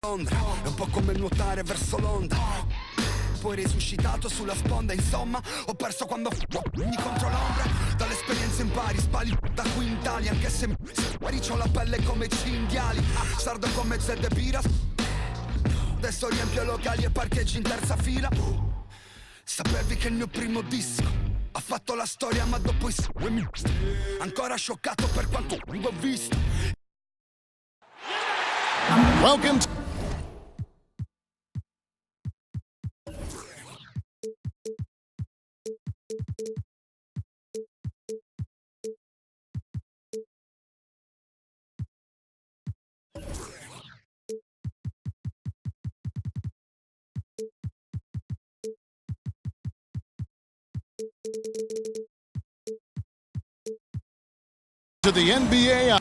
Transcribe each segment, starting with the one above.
Londra, è un po' come nuotare verso l'onda. Poi risuscitato sulla sponda, insomma, ho perso quando ogni contro l'ombra. Dall'esperienza impari, spali da qui in Italia, anche se c'ho la pelle come cinghiali. Sardo come Zed Pira. Adesso riempio locali e parcheggi in terza fila. Sapevi che il mio primo disco ha fatto la storia, ma dopo i ancora scioccato per quanto ho visto. Welcome to the NBA.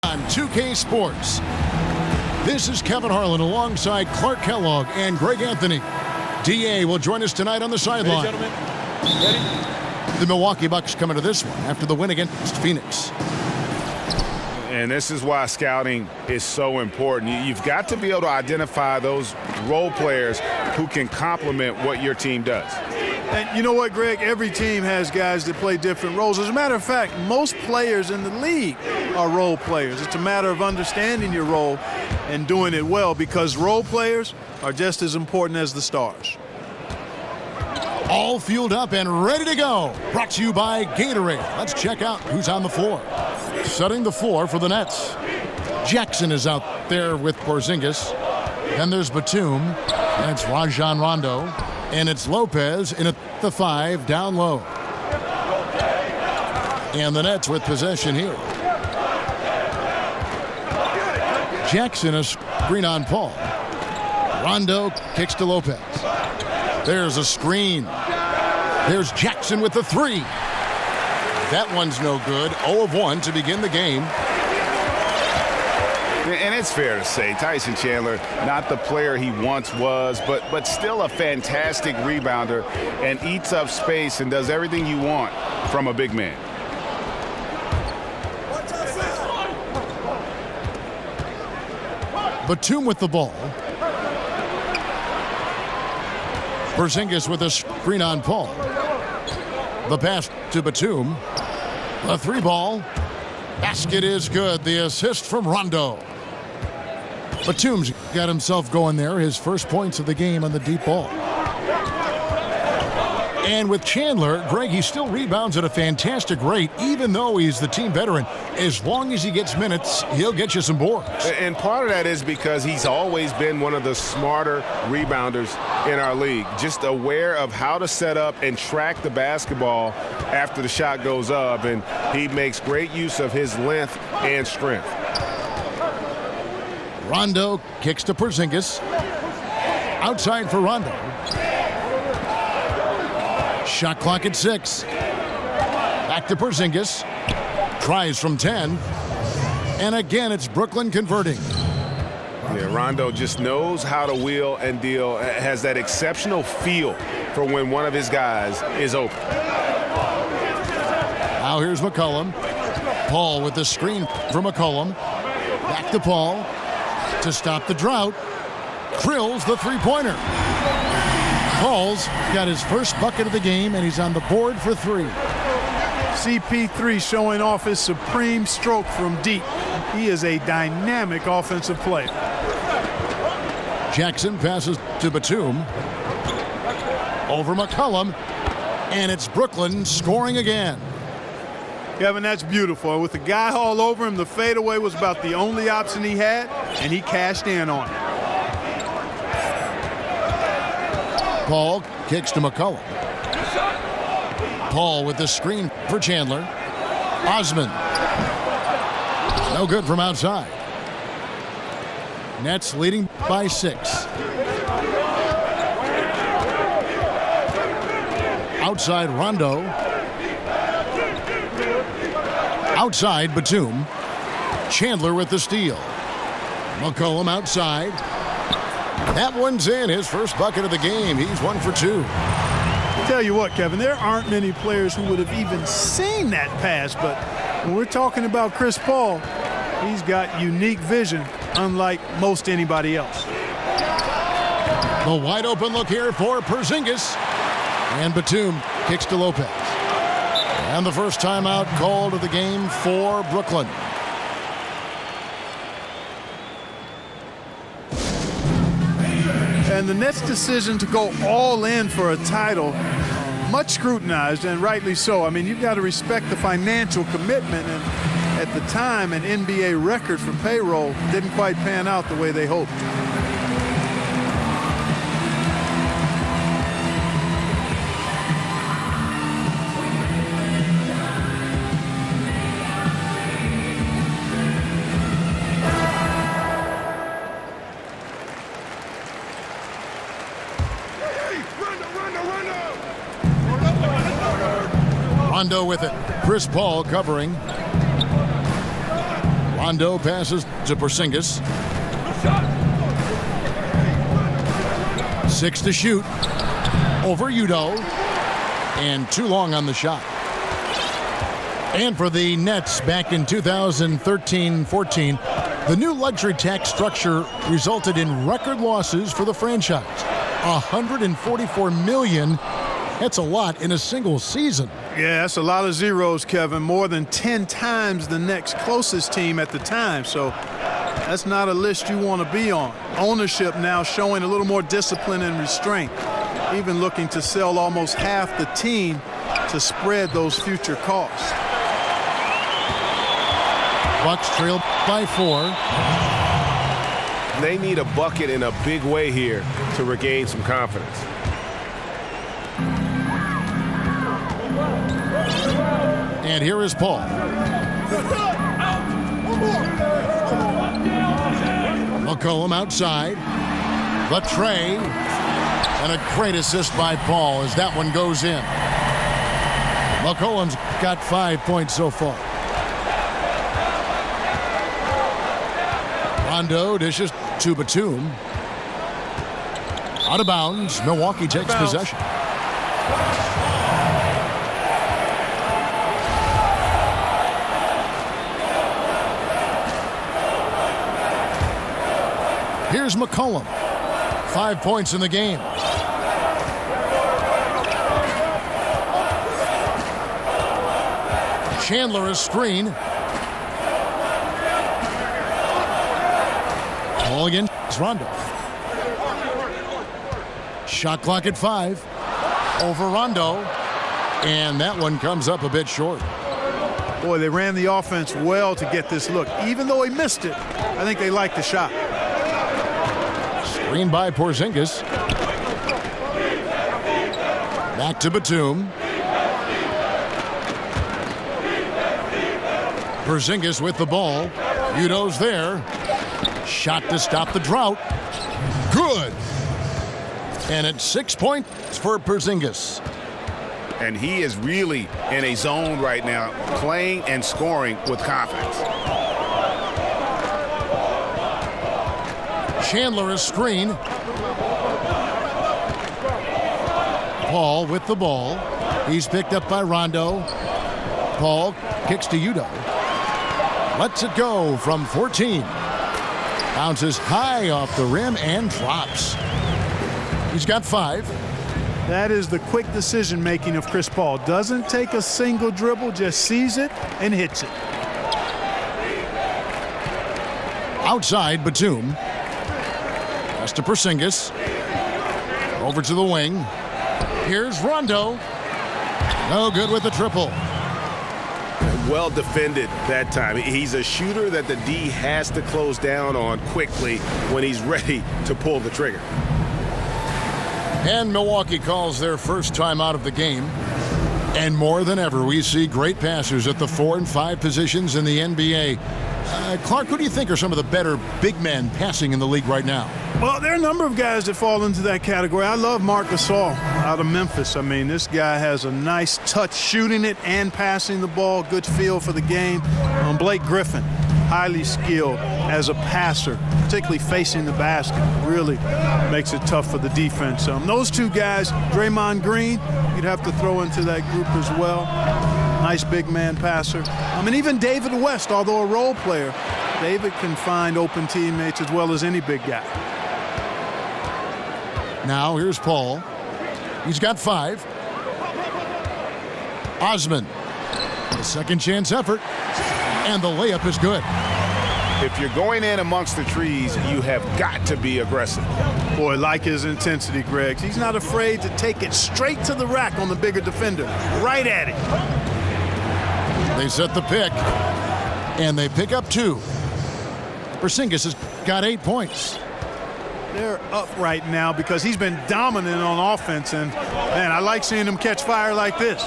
On 2K Sports. This is Kevin Harlan alongside Clark Kellogg and Greg Anthony. DA will join us tonight on the sideline. Ready, gentlemen? Ready? The Milwaukee Bucks coming to this one after the win against Phoenix. And this is why scouting is so important. You've got to be able to identify those role players who can complement what your team does. And you know what, Greg? Every team has guys that play different roles. As a matter of fact, most players in the league are role players. It's a matter of understanding your role and doing it well, because role players are just as important as the stars. All fueled up and ready to go. Brought to you by Gatorade. Let's check out who's on the floor. Setting the floor for the Nets. Jackson is out there with Porzingis. Then there's Batum. And it's Rajon Rondo. And it's Lopez in at the 5 down low. And the Nets with possession here. Jackson a screen on Paul. Rondo kicks to Lopez. There's a screen. There's Jackson with the 3. That one's no good. 0 of 1 to begin the game. And it's fair to say, Tyson Chandler, not the player he once was, but still a fantastic rebounder and eats up space and does everything you want from a big man. Batum with the ball. Porzingis with a screen on Paul. The pass to Batum. The 3 ball. Basket is good. The assist from Rondo. Batum's got himself going there. His first points of the game on the deep ball. And with Chandler, Greg, he still rebounds at a fantastic rate, even though he's the team veteran. As long as he gets minutes, he'll get you some boards. And part of that is because he's always been one of the smarter rebounders in our league, just aware of how to set up and track the basketball after the shot goes up, and he makes great use of his length and strength. Rondo kicks to Porzingis. Outside for Rondo. Shot clock at 6. Back to Porzingis. Tries from 10. And again, it's Brooklyn converting. Yeah, Rondo just knows how to wheel and deal, has that exceptional feel for when one of his guys is open. Now here's McCollum. Paul with the screen for McCollum. Back to Paul to stop the drought. Drills the 3-pointer. Paul's got his first bucket of the game, and he's on the board for 3. CP3 showing off his supreme stroke from deep. He is a dynamic offensive player. Jackson passes to Batum. Over McCollum. And it's Brooklyn scoring again. Kevin, that's beautiful. With the guy all over him, the fadeaway was about the only option he had, and he cashed in on it. Paul kicks to McCollum. Paul with the screen for Chandler. Osman. No good from outside. Nets leading by 6. Outside Rondo. Outside Batum. Chandler with the steal. McCollum outside. That one's in. His first bucket of the game. He's 1 for 2. Tell you what, Kevin, there aren't many players who would have even seen that pass, but when we're talking about Chris Paul, he's got unique vision, unlike most anybody else. The wide open look here for Porzingis. And Batum kicks to Lopez. And the first timeout called of the game for Brooklyn. And the Nets' decision to go all in for a title, much scrutinized, and rightly so. I mean, you've got to respect the financial commitment, and at the time, an NBA record for payroll didn't quite pan out the way they hoped. Rondo with it. Chris Paul covering. Rondo passes to Porzingis. 6 to shoot. Over Udo. And too long on the shot. And for the Nets back in 2013-14, the new luxury tax structure resulted in record losses for the franchise. $144 million. That's a lot in a single season. Yeah, that's a lot of zeros, Kevin. More than 10 times the next closest team at the time. So that's not a list you want to be on. Ownership now showing a little more discipline and restraint, even looking to sell almost half the team to spread those future costs. Bucks trail by 4. They need a bucket in a big way here to regain some confidence. And here is Paul. McCollum outside. The tray. And a great assist by Paul as that one goes in. McCollum's got 5 points so far. Rondo dishes to Batum. Out of bounds. Milwaukee takes possession. Here's McCollum. 5 points in the game. Chandler a screen. Ball against Rondo. Shot clock at 5. Over Rondo. And that one comes up a bit short. Boy, they ran the offense well to get this look. Even though he missed it, I think they liked the shot. Screen by Porzingis. Back to Batum. Porzingis with the ball. Udo's there. Shot to stop the drought. Good. And it's 6 points for Porzingis. And he is really in a zone right now, playing and scoring with confidence. Chandler a screen. Paul with the ball. He's picked up by Rondo. Paul kicks to Udo. Lets it go from 14. Bounces high off the rim and drops. He's got 5. That is the quick decision making of Chris Paul. Doesn't take a single dribble, just sees it and hits it. Outside Batum. Pass to Porzingis. Over to the wing. Here's Rondo. No good with the triple. Well defended that time. He's a shooter that the D has to close down on quickly when he's ready to pull the trigger. And Milwaukee calls their first time out of the game. And more than ever, we see great passers at the 4 and 5 positions in the NBA. Clark, who do you think are some of the better big men passing in the league right now? Well, there are a number of guys that fall into that category. I love Marc Gasol out of Memphis. I mean, this guy has a nice touch shooting it and passing the ball. Good feel for the game. Blake Griffin highly skilled as a passer, particularly facing the basket. Really makes it tough for the defense. Those two guys, Draymond Green, you'd have to throw into that group as well. Nice big man passer. And even David West, although a role player, David can find open teammates as well as any big guy. Now here's Paul. He's got 5. Osman, a second chance effort, and the layup is good. If you're going in amongst the trees, you have got to be aggressive. Boy, like his intensity, Greg. He's not afraid to take it straight to the rack on the bigger defender. Right at it. They set the pick, and they pick up 2. Porzingis has got 8 points. They're up right now because he's been dominant on offense, and man, I like seeing him catch fire like this.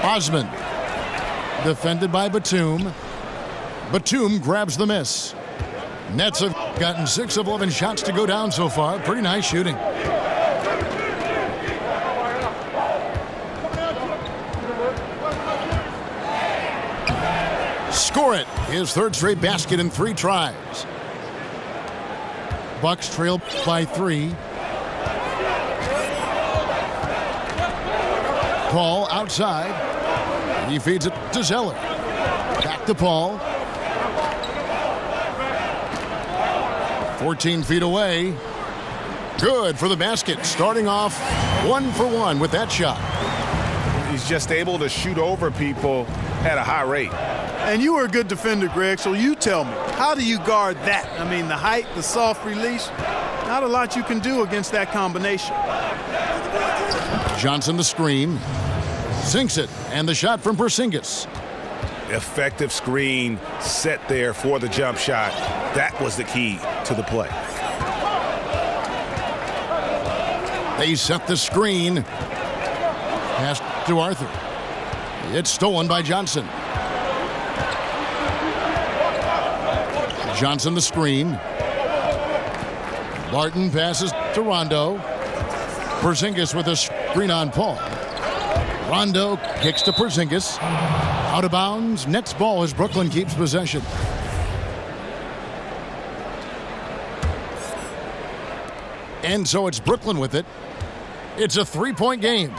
Osman, defended by Batum. Batum grabs the miss. Nets have gotten 6 of 11 shots to go down so far. Pretty nice shooting. Score it. His 3rd straight basket in 3 tries. Bucks trail by 3. Paul outside. He feeds it to Zeller. Back to Paul. 14 feet away. Good for the basket. Starting off 1 for 1 with that shot. He's just able to shoot over people at a high rate. And you were a good defender, Greg, so you tell me, how do you guard that? I mean, the height, the soft release, not a lot you can do against that combination. Johnson the screen. Sinks it, and the shot from Porzingis. Effective screen set there for the jump shot. That was the key to the play. They set the screen. Pass to Arthur. It's stolen by Johnson. Johnson the screen. Barton passes to Rondo. Porzingis with a screen on Paul. Rondo kicks to Porzingis. Out of bounds. Nets ball as Brooklyn keeps possession. And so it's Brooklyn with it. It's a 3-point game.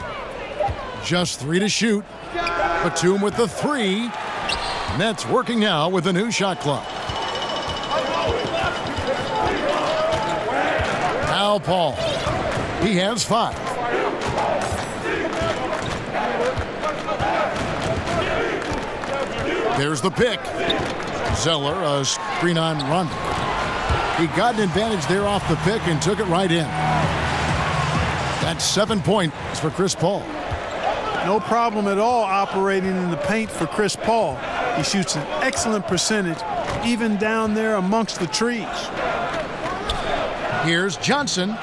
Just 3 to shoot. Batum with the 3. Nets working now with a new shot clock. Now Paul. He has 5. There's the pick. Zeller, a screen on Rondo. He got an advantage there off the pick and took it right in. That's 7 points for Chris Paul. No problem at all operating in the paint for Chris Paul. He shoots an excellent percentage, even down there amongst the trees. Here's Johnson.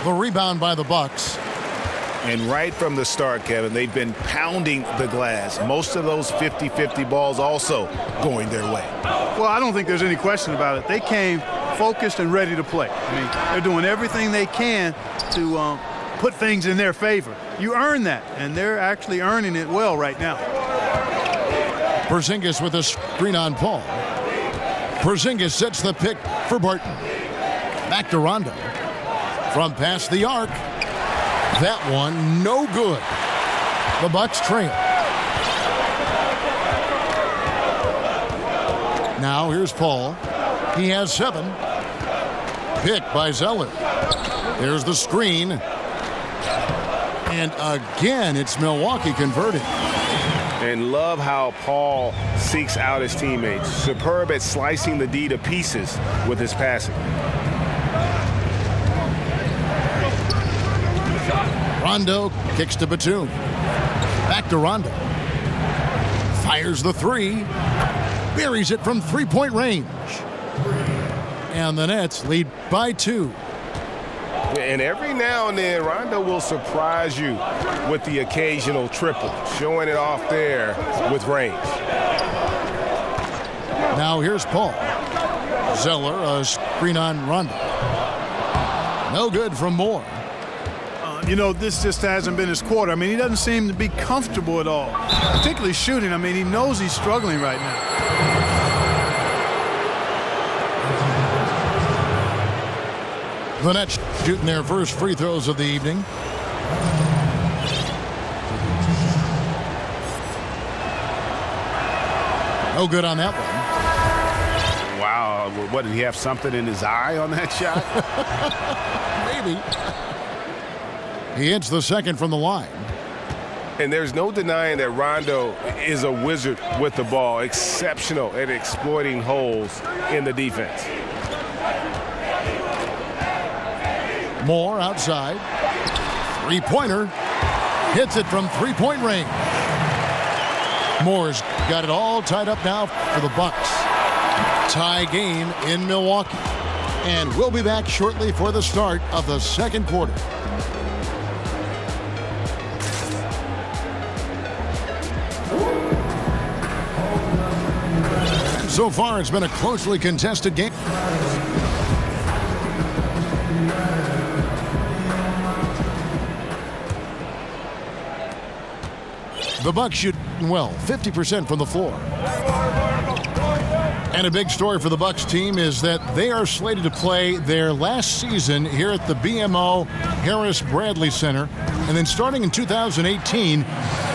The rebound by the Bucks. And right from the start, Kevin, they've been pounding the glass. Most of those 50-50 balls also going their way. Well, I don't think there's any question about it. They came focused and ready to play. I mean, they're doing everything they can to put things in their favor. You earn that, and they're actually earning it well right now. Porzingis with a screen on Paul. Porzingis sets the pick for Barton. Back to Rondo. From past the arc. That one, no good. The Bucks trail. Now here's Paul. He has 7. Picked by Zeller. There's the screen. And again, it's Milwaukee converting. And love how Paul seeks out his teammates. Superb at slicing the D to pieces with his passing. Rondo kicks to Batum. Back to Rondo. Fires the 3. Buries it from 3-point range. And the Nets lead by 2. And every now and then, Rondo will surprise you with the occasional triple, showing it off there with range. Now here's Paul. Zeller, a screen on Rondo. No good from Moore. You know, this just hasn't been his quarter. I mean, he doesn't seem to be comfortable at all, particularly shooting. I mean, he knows he's struggling right now. The Nets shooting their first free throws of the evening. No good on that one. Wow, what, did he have something in his eye on that shot? Maybe. He hits the second from the line. And there's no denying that Rondo is a wizard with the ball, exceptional at exploiting holes in the defense. Moore outside. Three-pointer. Hits it from three-point range. Moore's got it all tied up now for the Bucks. Tie game in Milwaukee. And we'll be back shortly for the start of the second quarter. So far, it's been a closely contested game. The Bucks shoot well, 50% from the floor. And a big story for the Bucks team is that they are slated to play their last season here at the BMO Harris Bradley Center. And then starting in 2018,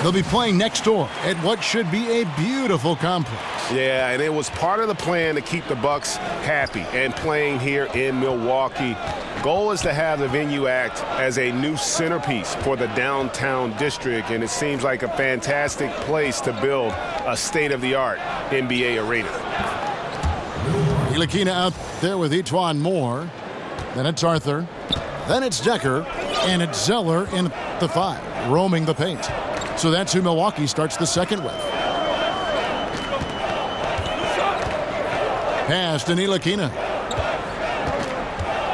they'll be playing next door at what should be a beautiful complex. Yeah, and it was part of the plan to keep the Bucks happy and playing here in Milwaukee. Goal is to have the venue act as a new centerpiece for the downtown district, and it seems like a fantastic place to build a state-of-the-art NBA arena. Ntilikina out there with Etuan Moore. Then it's Arthur. Then it's Decker. And it's Zeller in the 5, roaming the paint. So that's who Milwaukee starts the second with. Pass to Ntilikina.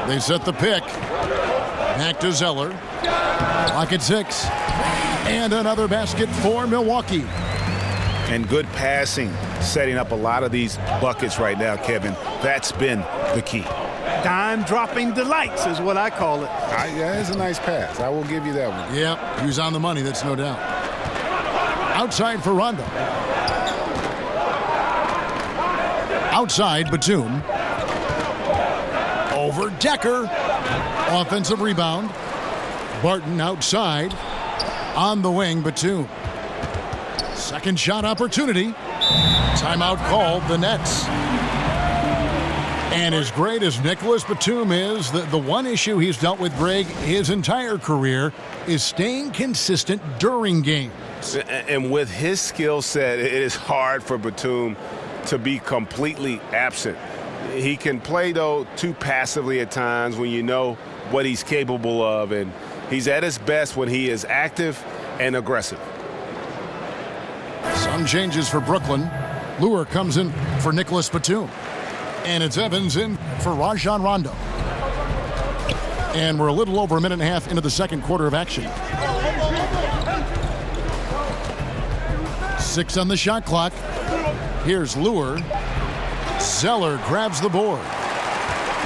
They set the pick. Back to Zeller. Clock at 6. And another basket for Milwaukee. And good passing, setting up a lot of these buckets right now, Kevin. That's been the key. Dime-dropping delights is what I call it. Yeah, it's a nice pass. I will give you that one. Yep, he was on the money, that's no doubt. Outside for Rondo. Outside, Batum. Over Decker. Offensive rebound. Barton outside. On the wing, Batum. Second shot opportunity. Timeout called, the Nets. And as great as Nicholas Batum is, the one issue he's dealt with, Greg, his entire career is staying consistent during games. And with his skill set, it is hard for Batum to be completely absent. He can play, though, too passively at times when you know what he's capable of. And he's at his best when he is active and aggressive. Some changes for Brooklyn. Lure comes in for Nicholas Batum. And it's Evans in for Rajon Rondo. And we're a little over a minute and a half into the second quarter of action. 6 on the shot clock. Here's Lure. Zeller grabs the board.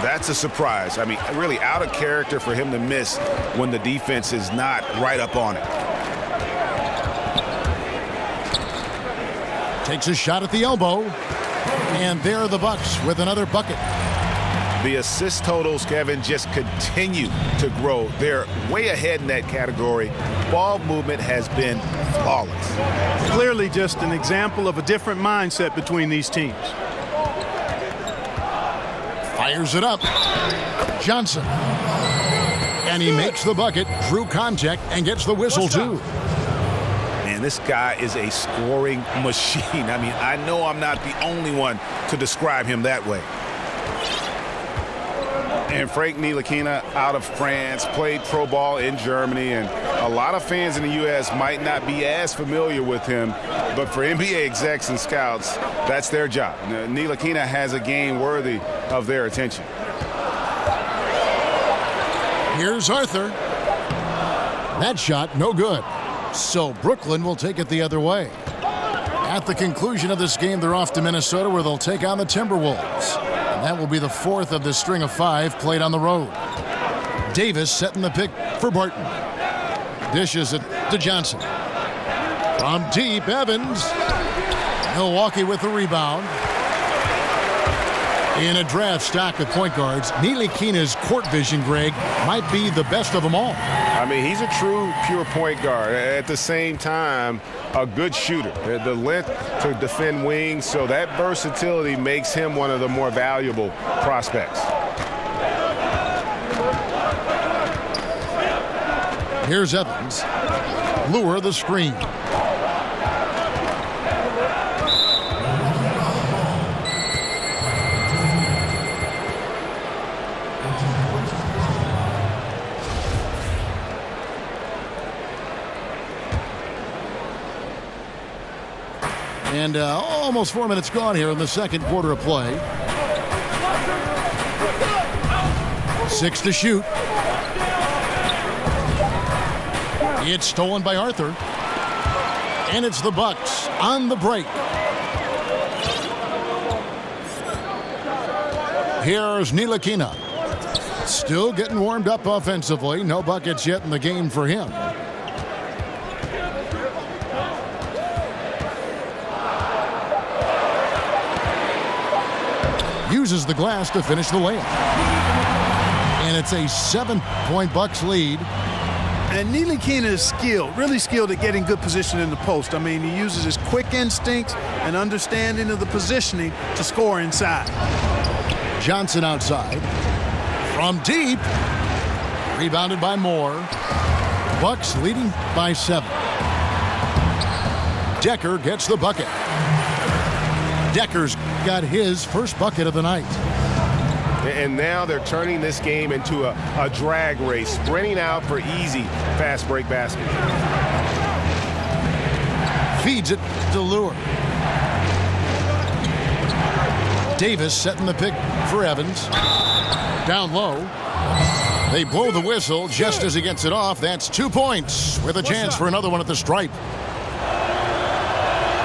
That's a surprise. I mean, really out of character for him to miss when the defense is not right up on it. Takes a shot at the elbow. And there are the Bucks with another bucket. The assist totals, Kevin, just continue to grow. They're way ahead in that category. Ball movement has been flawless. Clearly just an example of a different mindset between these teams. Fires it up. Johnson. And he makes the bucket through contact and gets the whistle too. Man, this guy is a scoring machine. I mean, I know I'm not the only one to describe him that way. And Frank Ntilikina out of France, played pro ball in Germany, and a lot of fans in the U.S. might not be as familiar with him, but for NBA execs and scouts, that's their job. Ntilikina has a game worthy of their attention. Here's Arthur. That shot, no good. So Brooklyn will take it the other way. At the conclusion of this game, they're off to Minnesota, where they'll take on the Timberwolves. And that will be the 4th of the string of 5 played on the road. Davis setting the pick for Barton. Dishes it to Johnson. From deep, Evans. Milwaukee with the rebound. In a draft stock with point guards, Ntilikina's court vision, Greg, might be the best of them all. I mean, he's a true, pure point guard. At the same time, a good shooter. The length to defend wings, so that versatility makes him one of the more valuable prospects. Here's Evans. Lure the screen. And almost 4 minutes gone here in the second quarter of play. 6 to shoot. It's stolen by Arthur. And it's the Bucks on the break. Here's Ntilikina. Still getting warmed up offensively. No buckets yet in the game for him. Uses the glass to finish the layup. And it's a 7-point Bucks lead. And Ntilikina is skilled, really skilled at getting good position in the post. I mean, he uses his quick instincts and understanding of the positioning to score inside. Johnson outside. From deep. Rebounded by Moore. Bucks leading by 7. Decker gets the bucket. Decker's got his first bucket of the night. And now they're turning this game into a drag race, sprinting out for easy fast break basket. Feeds it to Lure. Davis setting the pick for Evans. Down low. They blow the whistle just as he gets it off. That's 2 points with a chance for another one at the stripe.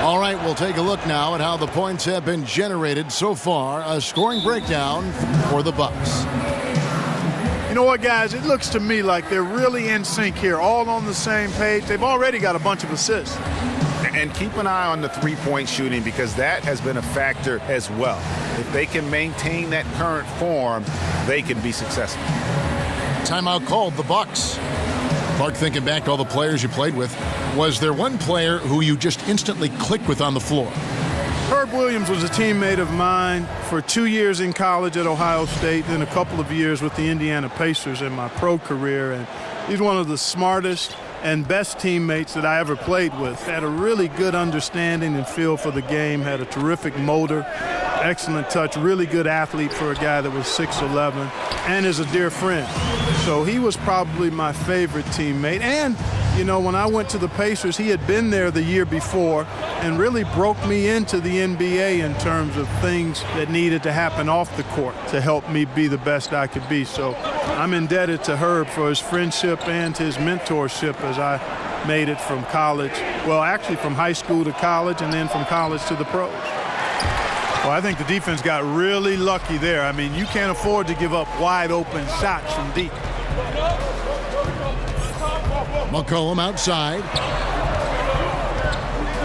All right, we'll take a look now at how the points have been generated so far. A scoring breakdown for the Bucks. You know what, guys? It looks to me like they're really in sync here, all on the same page. They've already got a bunch of assists. And keep an eye on the three-point shooting because that has been a factor as well. If they can maintain that current form, they can be successful. Timeout called, the Bucks. Clark, thinking back to all the players you played with, was there one player who you just instantly clicked with on the floor? Herb Williams was a teammate of mine for 2 years in college at Ohio State, then a couple of years with the Indiana Pacers in my pro career. And he's one of the smartest and best teammates that I ever played with. Had a really good understanding and feel for the game, had a terrific motor, excellent touch, really good athlete for a guy that was 6'11", and is a dear friend. So he was probably my favorite teammate. And, you know, when I went to the Pacers, he had been there the year before and really broke me into the NBA in terms of things that needed to happen off the court to help me be the best I could be. So I'm indebted to Herb for his friendship and his mentorship as I made it from college. Well, actually from high school to college and then from college to the pros. Well, I think the defense got really lucky there. I mean, you can't afford to give up wide open shots from deep. McCollum outside.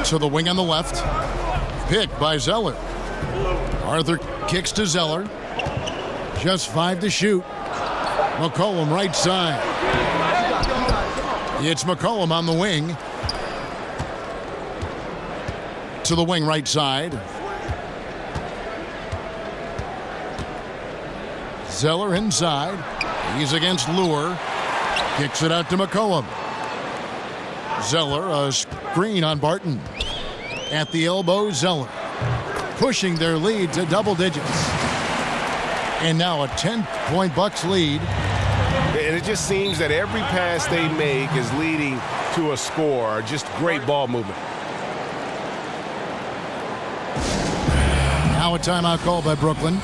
To the wing on the left. Picked by Zeller. Arthur kicks to Zeller. Just 5 to shoot. McCollum right side. It's McCollum on the wing. To the wing right side. Zeller inside. He's against Lure. Kicks it out to McCollum. Zeller, a screen on Barton. At the elbow, Zeller. Pushing their lead to double digits. And now a 10-point Bucks lead. And it just seems that every pass they make is leading to a score. Just great ball movement. Now a timeout called by Brooklyn.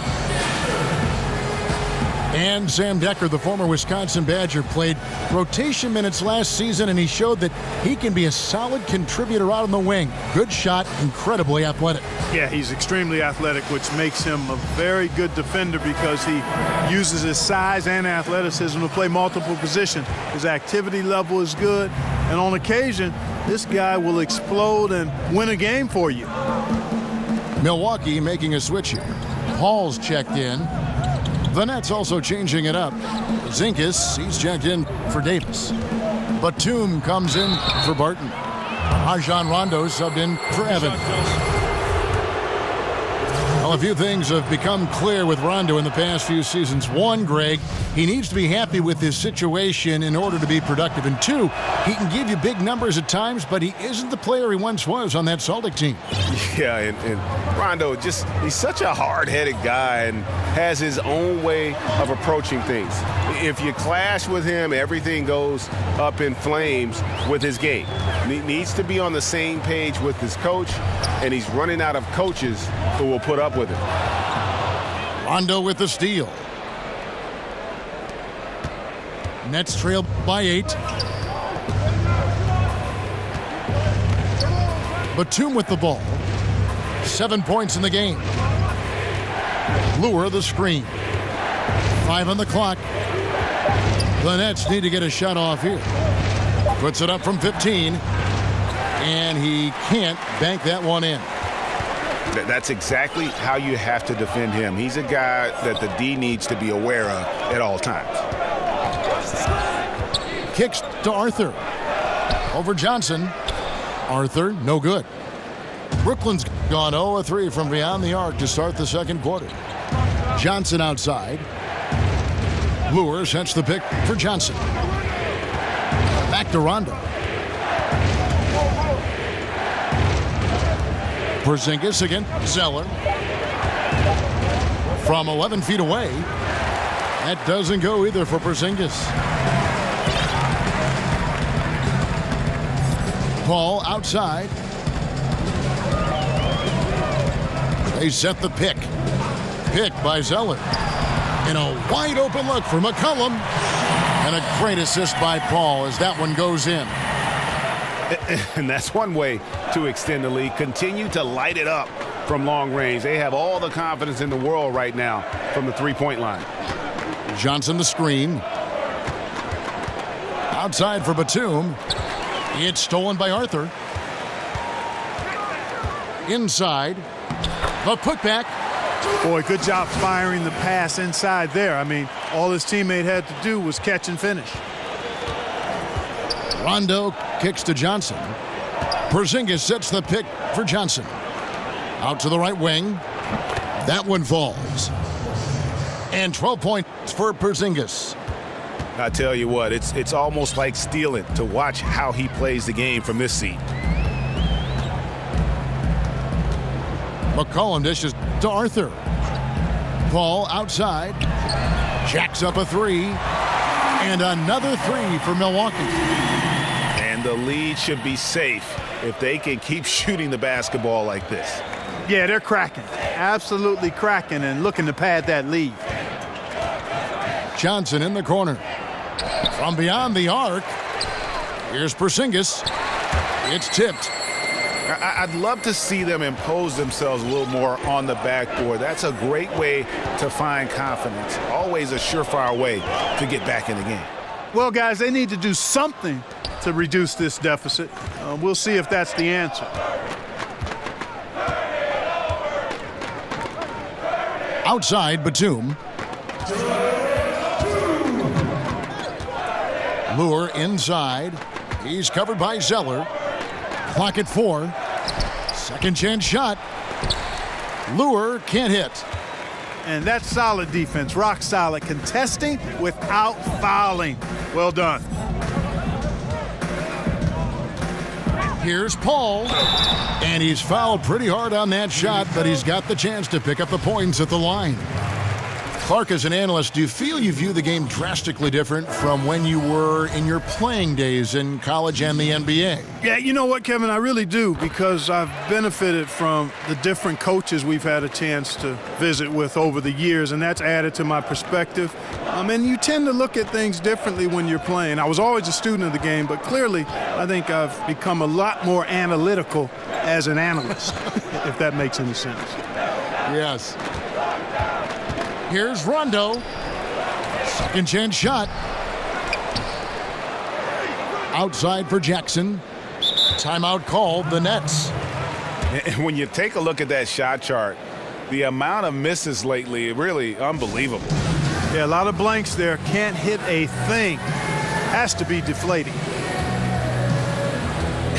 And Sam Decker, the former Wisconsin Badger, played rotation minutes last season, and he showed that he can be a solid contributor out on the wing. Good shot, incredibly athletic. Yeah, he's extremely athletic, which makes him a very good defender because he uses his size and athleticism to play multiple positions. His activity level is good, And on occasion, this guy will explode and win a game for you. Milwaukee making a switch here. Paul's checked in. The Nets also changing it up. Zinkis, he's checked in for Davis. Batum comes in for Barton. Rajon Rondo subbed in for Evans. Well, a few things have become clear with Rondo in the past few seasons. One, Greg, he needs to be happy with his situation in order to be productive. And two, he can give you big numbers at times, but he isn't the player he once was on that Celtic team. Yeah, and Rondo, he's such a hard-headed guy and has his own way of approaching things. If you clash with him, everything goes up in flames with his game. He needs to be on the same page with his coach, and he's running out of coaches who will put up with it. Rondo with the steal. Nets trail by 8. Batum with the ball. 7 points in the game. Lure the screen. 5 on the clock. The Nets need to get a shot off here. Puts it up from 15. And he can't bank that one in. That's exactly how you have to defend him. He's a guy that the D needs to be aware of at all times. Kicks to Arthur. Over Johnson. Arthur, no good. Brooklyn's gone 0-3 from beyond the arc to start the second quarter. Johnson outside. Lure sets the pick for Johnson. Back to Rondo. Porzingis again. Zeller. From 11 feet away. That doesn't go either for Porzingis. Paul outside. They set the pick. Pick by Zeller. And a wide open look for McCollum. And a great assist by Paul as that one goes in. And that's one way to extend the lead. Continue to light it up from long range. They have all the confidence in the world right now from the three-point line. Johnson the screen. Outside for Batum. It's stolen by Arthur. Inside. The putback. Boy, good job firing the pass inside there. I mean, all his teammate had to do was catch and finish. Rondo kicks to Johnson. Porzingis sets the pick for Johnson. Out to the right wing. That one falls. And 12 points for Porzingis. I tell you what, it's almost like stealing to watch how he plays the game from this seat. McCollum dishes to Arthur. Paul outside. Jacks up a 3. And another 3 for Milwaukee. And the lead should be safe if they can keep shooting the basketball like this. Yeah, they're cracking. Absolutely cracking and looking to pad that lead. Johnson in the corner. From beyond the arc. Here's Porzingis. It's tipped. I'd love to see them impose themselves a little more on the backboard. That's a great way to find confidence. Always a surefire way to get back in the game. Well, guys, they need to do something to reduce this deficit. We'll see if that's the answer. Outside, Batum. Lure inside. He's covered by Zeller. Clock at 4. Second chance shot. Lure can't hit. And that's solid defense, rock solid, contesting without fouling. Well done. Here's Paul. And he's fouled pretty hard on that shot, but he's got the chance to pick up the points at the line. Clark, as an analyst, do you feel you view the game drastically different from when you were in your playing days in college and the NBA? Yeah, you know what, Kevin, I really do, because I've benefited from the different coaches we've had a chance to visit with over the years, and that's added to my perspective. And you tend to look at things differently when you're playing. I was always a student of the game, but clearly I think I've become a lot more analytical as an analyst, if that makes any sense. Yes. Here's Rondo. Second chance shot. outside for Jackson. Timeout called, the Nets. And when you take a look at that shot chart, the amount of misses lately, really unbelievable. Yeah, a lot of blanks there. Can't hit a thing. Has to be deflating.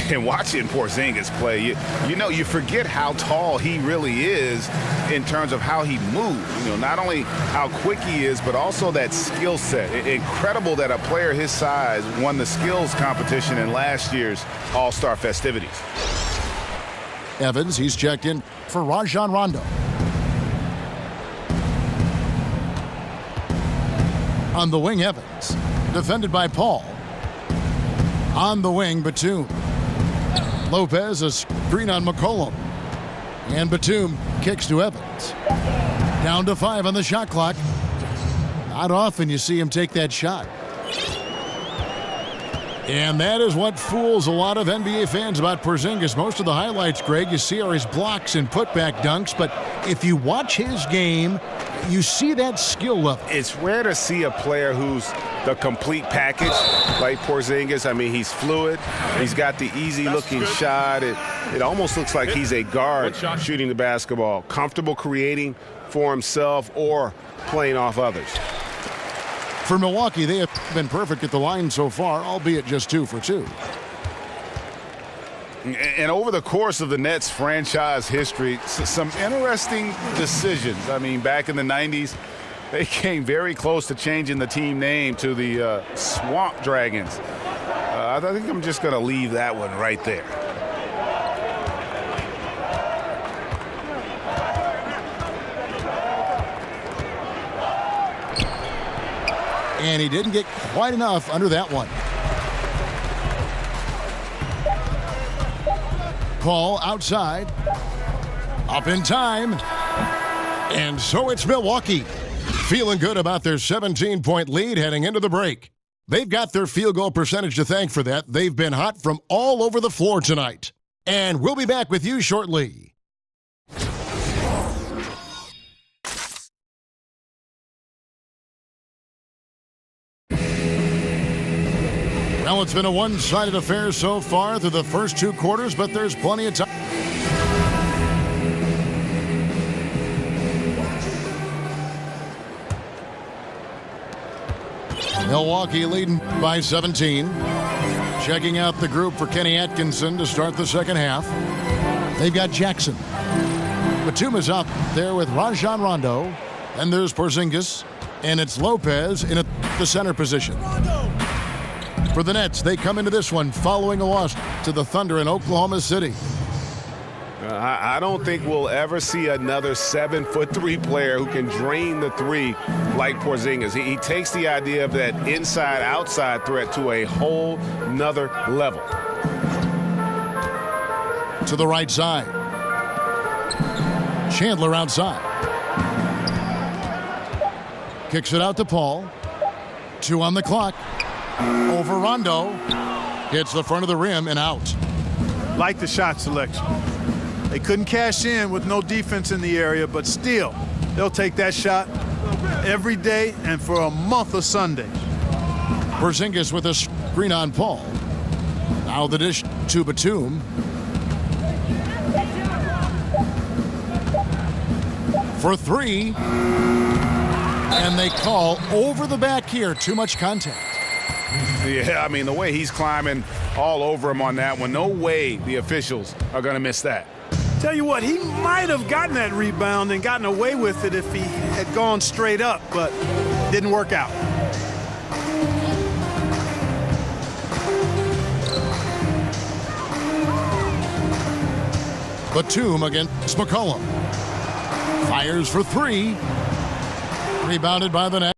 And watching Porzingis play, you forget how tall he really is in terms of how he moves. Not only how quick he is, but also that skill set. Incredible that a player his size won the skills competition in last year's All-Star festivities. Evans, he's checked in for Rajon Rondo. On the wing, Evans. Defended by Paul. On the wing, Batum. Lopez, a screen on McCollum. And Batum kicks to Evans. Down to 5 on the shot clock. Not often you see him take that shot. And that is what fools a lot of NBA fans about Porzingis. Most of the highlights, Greg, you see are his blocks and putback dunks. But if you watch his game, you see that skill level. It's rare to see a player who's the complete package like Porzingis. I mean, he's fluid. He's got the easy-looking shot. It almost looks like he's a guard shooting the basketball, comfortable creating for himself or playing off others. For Milwaukee, they have been perfect at the line so far, albeit just 2 for 2. And over the course of the Nets franchise history, some interesting decisions. I mean, back in the 90s, they came very close to changing the team name to the Swamp Dragons. I think I'm just going to leave that one right there. And he didn't get quite enough under that one. Paul outside. Up in time. And so it's Milwaukee. Feeling good about their 17-point lead heading into the break. They've got their field goal percentage to thank for that. They've been hot from all over the floor tonight. And we'll be back with you shortly. Well, it's been a one-sided affair so far through the first 2 quarters, but there's plenty of time. Milwaukee leading by 17. Checking out the group for Kenny Atkinson to start the second half. They've got Jackson. Batum is up there with Rajon Rondo. And there's Porzingis. And it's Lopez in the center position. For the Nets, they come into this one following a loss to the Thunder in Oklahoma City. I don't think we'll ever see another 7'3" player who can drain the three like Porzingis. He takes the idea of that inside-outside threat to a whole nother level. To the right side. Chandler outside. Kicks it out to Paul. 2 on the clock. Over Rondo. Hits the front of the rim and out. Like the shot selection. They couldn't cash in with no defense in the area, but still, they'll take that shot every day and for a month of Sundays. Porzingis with a screen on Paul. Now the dish to Batum. For 3. And they call over the back here. Too much contact. Yeah, I mean, the way he's climbing all over him on that one, no way the officials are going to miss that. Tell you what, he might have gotten that rebound and gotten away with it if he had gone straight up, but didn't work out. Batum against McCollum. Fires for 3. Rebounded by the net.